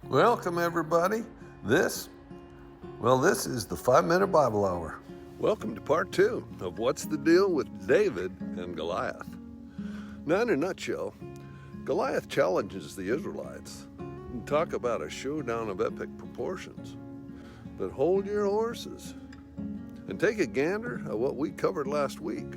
Welcome, everybody. This is the 5-Minute Bible Hour. Welcome to part 2 of What's the Deal with David and Goliath. Now, in a nutshell, Goliath challenges the Israelites and talk about a showdown of epic proportions. But hold your horses and take a gander at what we covered last week.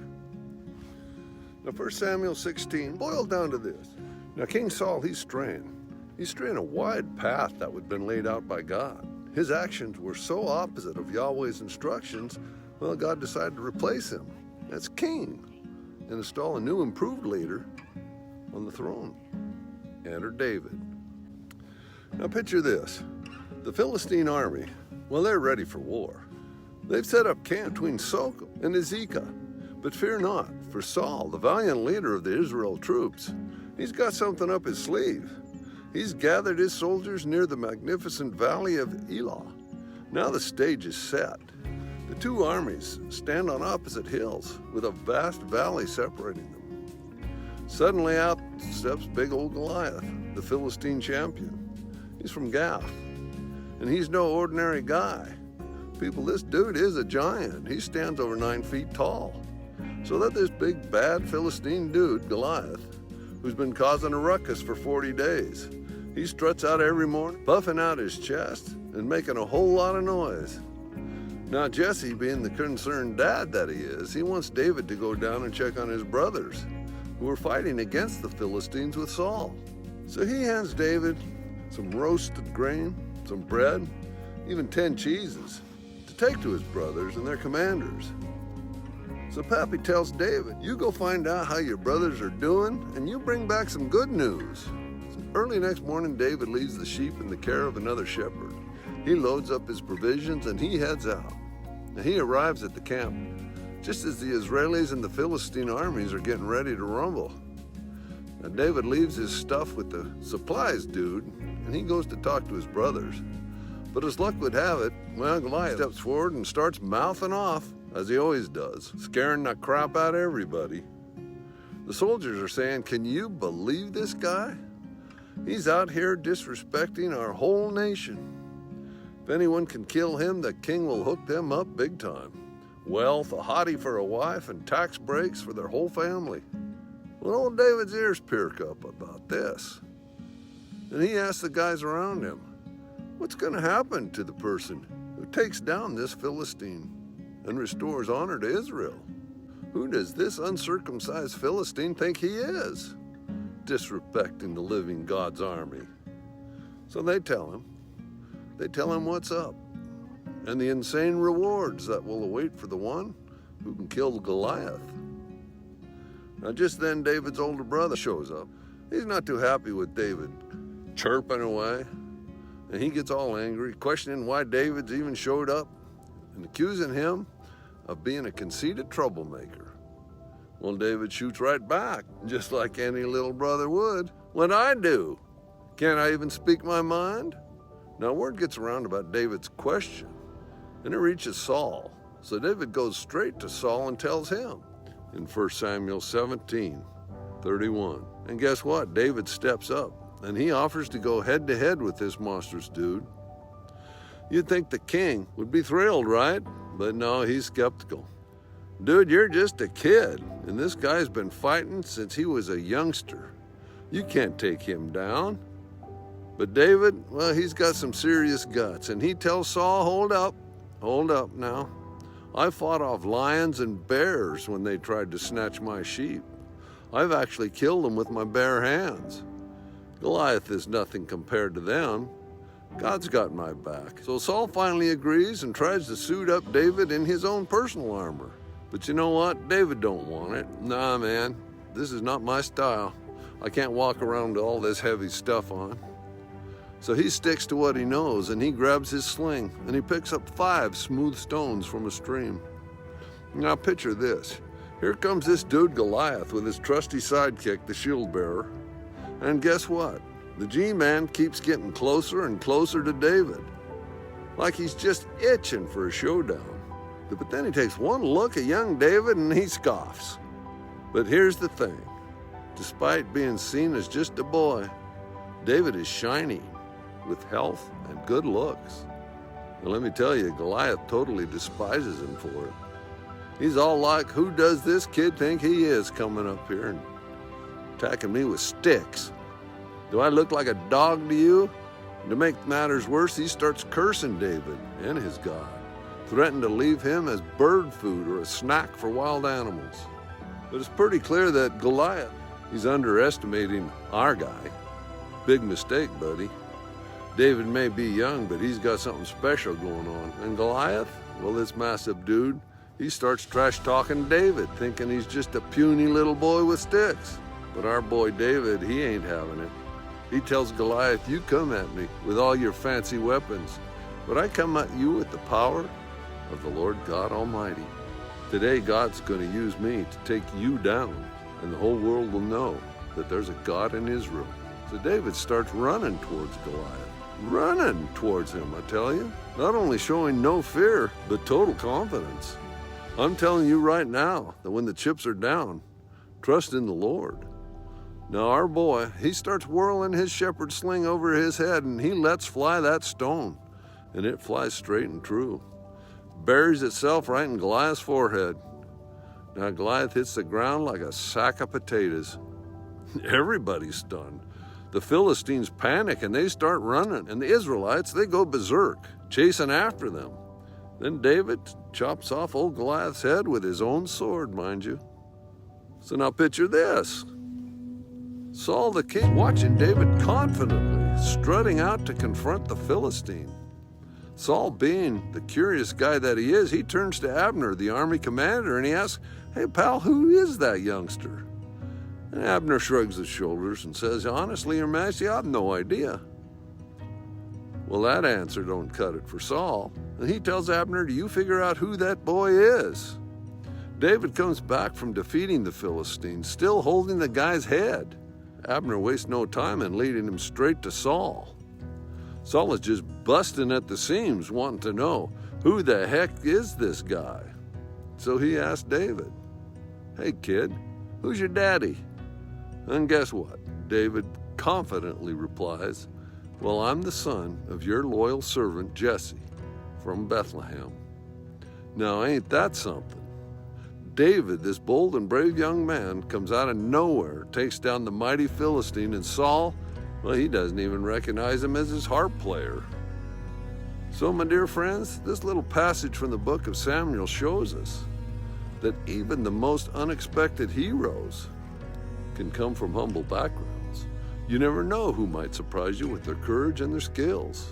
Now, 1 Samuel 16 boiled down to this. Now, King Saul, he's straying a wide path that had been laid out by God. His actions were so opposite of Yahweh's instructions, well, God decided to replace him as king and install a new improved leader on the throne. Enter David. Now picture this. The Philistine army, well, they're ready for war. They've set up camp between Sochem and Azekah. But fear not, for Saul, the valiant leader of the Israel troops, he's got something up his sleeve. He's gathered his soldiers near the magnificent valley of Elah. Now the stage is set. The two armies stand on opposite hills with a vast valley separating them. Suddenly out steps big old Goliath, the Philistine champion. He's from Gath, and he's no ordinary guy. People, this dude is a giant. He stands over 9 feet tall. So that this big bad Philistine dude, Goliath, who's been causing a ruckus for 40 days. He struts out every morning, puffing out his chest and making a whole lot of noise. Now Jesse, being the concerned dad that he is, he wants David to go down and check on his brothers who are fighting against the Philistines with Saul. So he hands David some roasted grain, some bread, even 10 cheeses to take to his brothers and their commanders. So Pappy tells David, you go find out how your brothers are doing and you bring back some good news. So early next morning, David leaves the sheep in the care of another shepherd. He loads up his provisions and he heads out. Now he arrives at the camp just as the Israelis and the Philistine armies are getting ready to rumble. Now David leaves his stuff with the supplies dude and he goes to talk to his brothers. But as luck would have it, well, Goliath steps forward and starts mouthing off, as he always does, scaring the crap out of everybody. The soldiers are saying, can you believe this guy? He's out here disrespecting our whole nation. If anyone can kill him, the king will hook them up big time. Wealth, a hottie for a wife, and tax breaks for their whole family. Well, old David's ears perk up about this. And he asks the guys around him, what's going to happen to the person who takes down this Philistine and restores honor to Israel? Who does this uncircumcised Philistine think he is, disrespecting the living God's army? So they tell him what's up and the insane rewards that will await for the one who can kill Goliath. Now just then David's older brother shows up. He's not too happy with David chirping away, and he gets all angry, questioning why David's even showed up and accusing him of being a conceited troublemaker. Well, David shoots right back, just like any little brother would. What'd I do? Can't I even speak my mind? Now, word gets around about David's question, and it reaches Saul. So David goes straight to Saul and tells him in 1 Samuel 17:31. And guess what? David steps up, and he offers to go head-to-head with this monstrous dude. You'd think the king would be thrilled, right? But no, he's skeptical. Dude, you're just a kid, and this guy's been fighting since he was a youngster. You can't take him down. But David, well, he's got some serious guts, and he tells Saul, hold up now. I fought off lions and bears when they tried to snatch my sheep. I've actually killed them with my bare hands. Goliath is nothing compared to them. God's got my back. So Saul finally agrees and tries to suit up David in his own personal armor. But you know what? David don't want it. Nah, man, this is not my style. I can't walk around with all this heavy stuff on. So he sticks to what he knows, and he grabs his sling, and he picks up 5 smooth stones from a stream. Now picture this. Here comes this dude Goliath with his trusty sidekick, the shield bearer. And guess what? The G-man keeps getting closer and closer to David, like he's just itching for a showdown. But then he takes one look at young David and he scoffs. But here's the thing. Despite being seen as just a boy, David is shiny, with health and good looks. And let me tell you, Goliath totally despises him for it. He's all like, who does this kid think he is coming up here and attacking me with sticks? Do I look like a dog to you? And to make matters worse, he starts cursing David and his God, threatening to leave him as bird food or a snack for wild animals. But it's pretty clear that Goliath, he's underestimating our guy. Big mistake, buddy. David may be young, but he's got something special going on. And Goliath, well, this massive dude, he starts trash-talking David, thinking he's just a puny little boy with sticks. But our boy David, he ain't having it. He tells Goliath, you come at me with all your fancy weapons, but I come at you with the power of the Lord God Almighty. Today, God's going to use me to take you down, and the whole world will know that there's a God in Israel. So David starts running towards Goliath. Running towards him, I tell you. Not only showing no fear, but total confidence. I'm telling you right now that when the chips are down, trust in the Lord. Now our boy, he starts whirling his shepherd sling over his head, and he lets fly that stone, and it flies straight and true. Buries itself right in Goliath's forehead. Now Goliath hits the ground like a sack of potatoes. Everybody's stunned. The Philistines panic and they start running, and the Israelites, they go berserk, chasing after them. Then David chops off old Goliath's head with his own sword, mind you. So now picture this. Saul the king watching David confidently strutting out to confront the Philistine. Saul, being the curious guy that he is, he turns to Abner, the army commander, and he asks, hey pal, who is that youngster? And Abner shrugs his shoulders and says, honestly, Your Majesty, I have no idea. Well, that answer don't cut it for Saul. And he tells Abner, do you figure out who that boy is? David comes back from defeating the Philistines, still holding the guy's head. Abner wastes no time in leading him straight to Saul. Saul is just busting at the seams, wanting to know, who the heck is this guy? So he asked David, hey kid, who's your daddy? And guess what? David confidently replies, well, I'm the son of your loyal servant Jesse from Bethlehem. Now, ain't that something? David, this bold and brave young man, comes out of nowhere, takes down the mighty Philistine, and Saul, well, he doesn't even recognize him as his harp player. So, my dear friends, this little passage from the book of Samuel shows us that even the most unexpected heroes can come from humble backgrounds. You never know who might surprise you with their courage and their skills.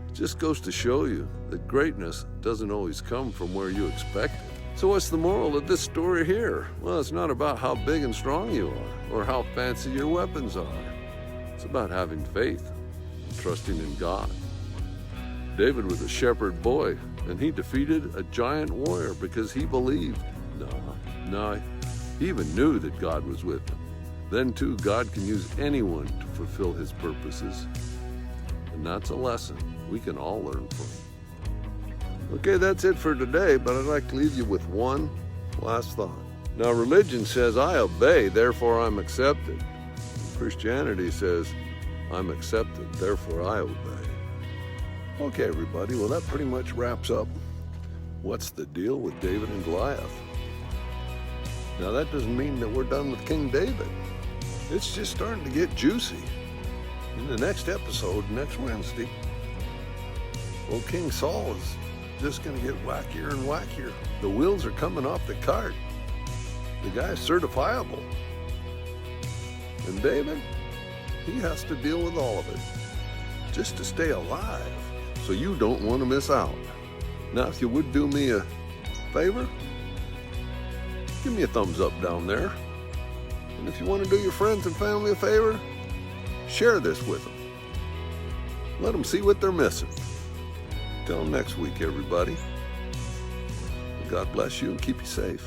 It just goes to show you that greatness doesn't always come from where you expect it. So what's the moral of this story here? Well, it's not about how big and strong you are or how fancy your weapons are. It's about having faith and trusting in God. David was a shepherd boy, and he defeated a giant warrior because he believed. No, he even knew that God was with him. Then too, God can use anyone to fulfill his purposes. And that's a lesson we can all learn from. Okay, that's it for today, but I'd like to leave you with one last thought. Now, religion says, I obey, therefore I'm accepted. Christianity says, I'm accepted, therefore I obey. Okay, everybody, well, that pretty much wraps up what's the deal with David and Goliath. Now, that doesn't mean that we're done with King David. It's just starting to get juicy. In the next episode, next Wednesday, old King Saul is just going to get wackier and wackier. The wheels are coming off the cart. The guy's certifiable. And David, he has to deal with all of it just to stay alive. So you don't want to miss out. Now, if you would do me a favor, give me a thumbs up down there. And if you want to do your friends and family a favor, share this with them. Let them see what they're missing. Till next week, everybody. God bless you and keep you safe.